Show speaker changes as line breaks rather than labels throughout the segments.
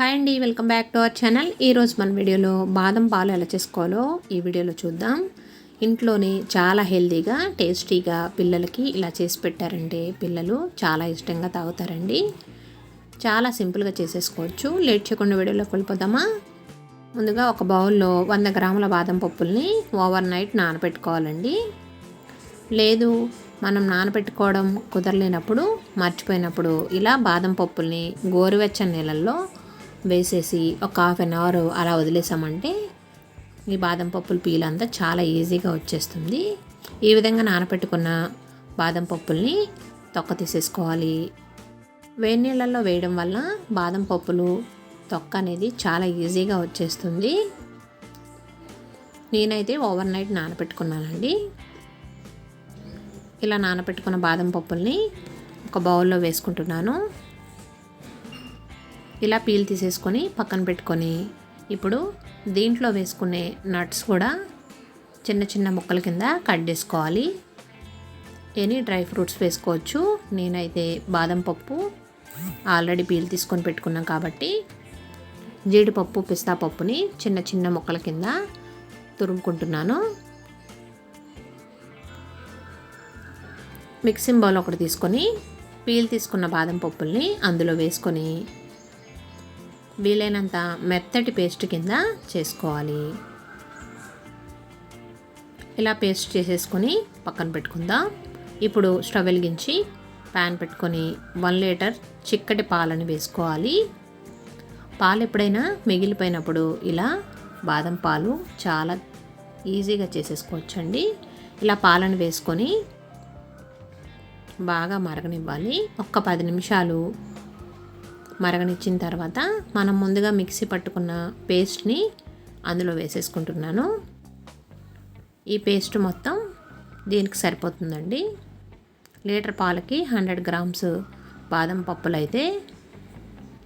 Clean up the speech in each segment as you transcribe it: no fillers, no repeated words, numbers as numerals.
Hi అండి, welcome back to our channel. ఈరోజు మన వీడియోలో బాదం పాలు ఎలా చేసుకోవాలో ఈ వీడియోలో చూద్దాం. ఇంట్లోనే చాలా హెల్తీగా టేస్టీగా పిల్లలకి ఇలా చేసి పెట్టారంటే పిల్లలు చాలా ఇష్టంగా తాగుతారండి. చాలా సింపుల్గా చేసేసుకోవచ్చు. లేట్ చేయకుండా వీడియోలోకి వెళ్ళిపోదామా. ముందుగా ఒక బౌల్లో 100 గ్రాముల బాదం పప్పుల్ని ఓవర్ నైట్ నానబెట్టుకోవాలండి. లేదు మనం నానబెట్టుకోవడం కుదరలేనప్పుడు, మర్చిపోయినప్పుడు ఇలా బాదం పప్పుల్ని గోరువెచ్చని నీళ్ళల్లో వేసేసి ఒక హాఫ్ అన్ అవర్ అలా వదిలేసామంటే ఈ బాదం పప్పుల పీల్ అంతా చాలా ఈజీగా వచ్చేస్తుంది. ఈ విధంగా నానబెట్టుకున్న బాదం పప్పుల్ని తొక్క తీసేసుకోవాలి. వేడి నీళ్ళల్లో వేయడం వల్ల బాదం పప్పులు తొక్క అనేది చాలా ఈజీగా వచ్చేస్తుంది. నేనైతే ఓవర్ నైట్ నానబెట్టుకున్నానండి. ఇలా నానబెట్టుకున్న బాదం పప్పుల్ని ఒక బౌల్లో వేసుకుంటున్నాను. ఇలా పీల్ తీసేసుకొని పక్కన పెట్టుకొని ఇప్పుడు దీంట్లో వేసుకునే నట్స్ కూడా చిన్న చిన్న ముక్కల కింద కట్ చేసుకోవాలి. ఎనీ డ్రై ఫ్రూట్స్ వేసుకోవచ్చు. నేనైతే బాదం పప్పు ఆల్రెడీ పీల్ తీసుకొని పెట్టుకున్నాం కాబట్టి జీడిపప్పు, పిస్తా పప్పుని చిన్న చిన్న ముక్కల కింద తురుముకుంటున్నాను. మిక్సింగ్ బౌల్ ఒకటి తీసుకొని పీల్ తీసుకున్న బాదం పప్పుల్ని అందులో వేసుకొని వీలైనంత మెత్తటి పేస్ట్ కింద చేసుకోవాలి. ఇలా పేస్ట్ చేసేసుకొని పక్కన పెట్టుకుందాం. ఇప్పుడు స్టవ్ వెలిగించి ప్యాన్ పెట్టుకొని 1 లీటర్ చిక్కటి పాలని వేసుకోవాలి. పాలు ఎప్పుడైనా మిగిలిపోయినప్పుడు ఇలా బాదం పాలు చాలా ఈజీగా చేసేసుకోవచ్చండి. ఇలా పాలను వేసుకొని బాగా మరగనివ్వాలి. ఒక్క 10 నిమిషాలు మరగనిచ్చిన తర్వాత మనం ముందుగా మిక్సీ పట్టుకున్న పేస్ట్ని అందులో వేసేసుకుంటున్నాను. ఈ పేస్ట్ మొత్తం దీనికి సరిపోతుందండి. లీటర్ పాలకి 100 గ్రామ్స్ బాదం పప్పులు అయితే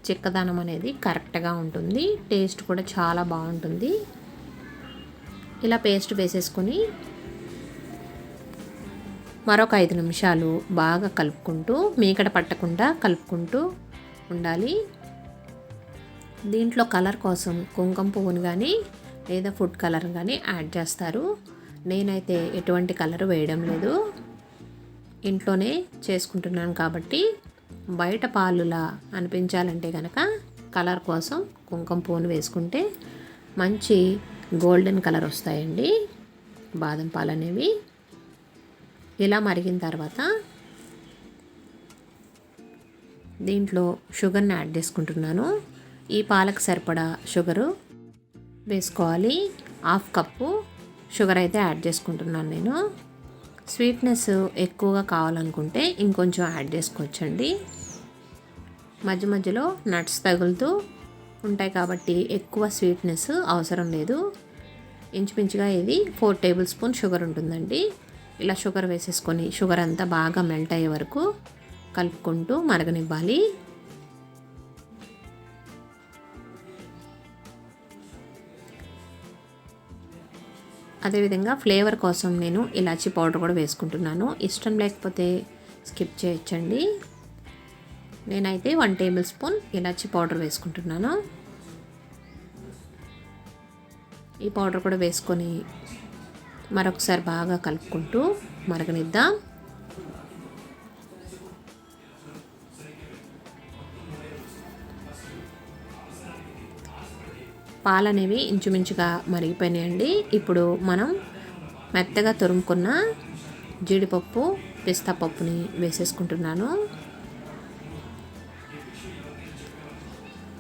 చిక్కదనం అనేది కరెక్ట్గా ఉంటుంది. టేస్ట్ కూడా చాలా బాగుంటుంది. ఇలా పేస్ట్ వేసేసుకొని మరొక 5 నిమిషాలు బాగా కలుపుకుంటూ మీగడ పట్టకుండా కలుపుకుంటూ ఉండాలి. దీంట్లో కలర్ కోసం కుంకుమ పువ్వుని కానీ లేదా ఫుడ్ కలర్ కానీ యాడ్ చేస్తారు. నేనైతే ఎటువంటి కలర్ వేయడం లేదు. ఇంట్లోనే చేసుకుంటున్నాను కాబట్టి బయట పాలులా అనిపించాలంటే కనుక కలర్ కోసం కుంకుమ పువ్వుని వేసుకుంటే మంచి గోల్డెన్ కలర్ వస్తాయండి బాదం పాలు అనేవి. ఇలా మరిగిన తర్వాత దీంట్లో షుగర్ని యాడ్ చేసుకుంటున్నాను. ఈ పాలకు సరిపడా షుగరు వేసుకోవాలి. 1/2 కప్పు షుగర్ అయితే యాడ్ చేసుకుంటున్నాను నేను. స్వీట్నెస్ ఎక్కువగా కావాలనుకుంటే ఇంకొంచెం యాడ్ చేసుకోవచ్చండి. మధ్య మధ్యలో నట్స్ తగులుతూ ఉంటాయి కాబట్టి ఎక్కువ స్వీట్నెస్ అవసరం లేదు. ఇంచుమించుగా ఇది 4 టేబుల్ స్పూన్ షుగర్ ఉంటుందండి. ఇలా షుగర్ వేసేసుకొని షుగర్ అంతా బాగా మెల్ట్ అయ్యే వరకు కలుపుకుంటూ మరగనివ్వాలి. అదేవిధంగా ఫ్లేవర్ కోసం నేను ఇలాచీ పౌడర్ కూడా వేసుకుంటున్నాను. ఇష్టం లేకపోతే స్కిప్ చేయొచ్చండి. నేనైతే 1 టేబుల్ స్పూన్ ఇలాచీ పౌడర్ వేసుకుంటున్నాను. ఈ పౌడర్ కూడా వేసుకొని మరొకసారి బాగా కలుపుకుంటూ మరగనిద్దాం. పాలు అనేవి ఇంచుమించుగా మరిగిపోయినాయండి. ఇప్పుడు మనం మెత్తగా తురుముకున్న జీడిపప్పు, పిస్తా పప్పుని వేసేసుకుంటున్నాను.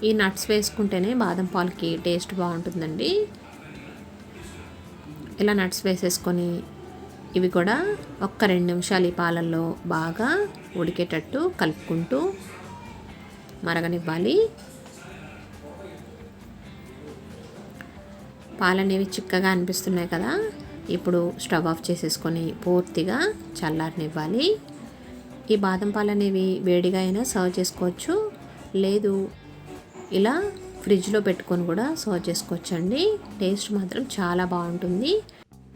ఈ నట్స్ వేసుకుంటేనే బాదం పాలకి టేస్ట్ బాగుంటుందండి. ఇలా నట్స్ వేసేసుకొని ఇవి కూడా ఒక్క 2 నిమిషాలు ఈ పాలల్లో బాగా ఉడికేటట్టు కలుపుకుంటూ మరగనివ్వాలి. పాలు అనేవి చిక్కగా అనిపిస్తున్నాయి కదా. ఇప్పుడు స్టవ్ ఆఫ్ చేసేసుకొని పూర్తిగా చల్లారనివ్వాలి. ఈ బాదం పాలు అనేవి వేడిగా అయినా సర్వ్ చేసుకోవచ్చు. లేదు ఇలా ఫ్రిడ్జ్లో పెట్టుకొని కూడా సర్వ్ చేసుకోవచ్చండి. టేస్ట్ మాత్రం చాలా బాగుంటుంది.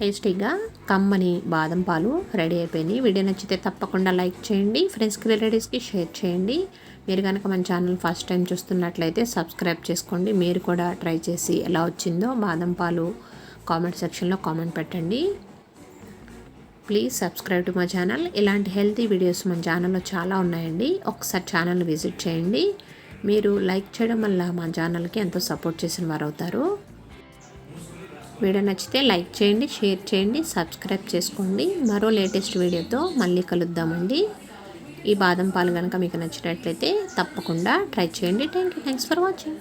టేస్టీగా కమ్మని బాదం పాలు రెడీ అయిపోయినాయి. వీడియో నచ్చితే తప్పకుండా లైక్ చేయండి. ఫ్రెండ్స్కి రిలేటివ్స్కి షేర్ చేయండి. మీరు కనుక మన ఛానల్ ఫస్ట్ టైం చూస్తున్నట్లయితే సబ్స్క్రైబ్ చేసుకోండి. మీరు కూడా ట్రై చేసి ఎలా వచ్చిందో బాదం పాలు కామెంట్ సెక్షన్లో కామెంట్ పెట్టండి. Please subscribe to my channel. ఇలాంటి హెల్తీ వీడియోస్ మన ఛానల్లో చాలా ఉన్నాయండి. ఒకసారి ఛానల్ విజిట్ చేయండి. మీరు లైక్ చేయడం వల్ల మా ఛానల్కి ఎంతో సపోర్ట్ చేసిన వారు అవుతారు. వీడియో నచ్చితే లైక్ చేయండి, షేర్ చేయండి, సబ్స్క్రైబ్ చేసుకోండి. మరో లేటెస్ట్ వీడియోతో మళ్ళీ కలుద్దామండి. ఈ బాదం పాలు కనుక మీకు నచ్చినట్లయితే తప్పకుండా ట్రై చేయండి. Thanks for watching.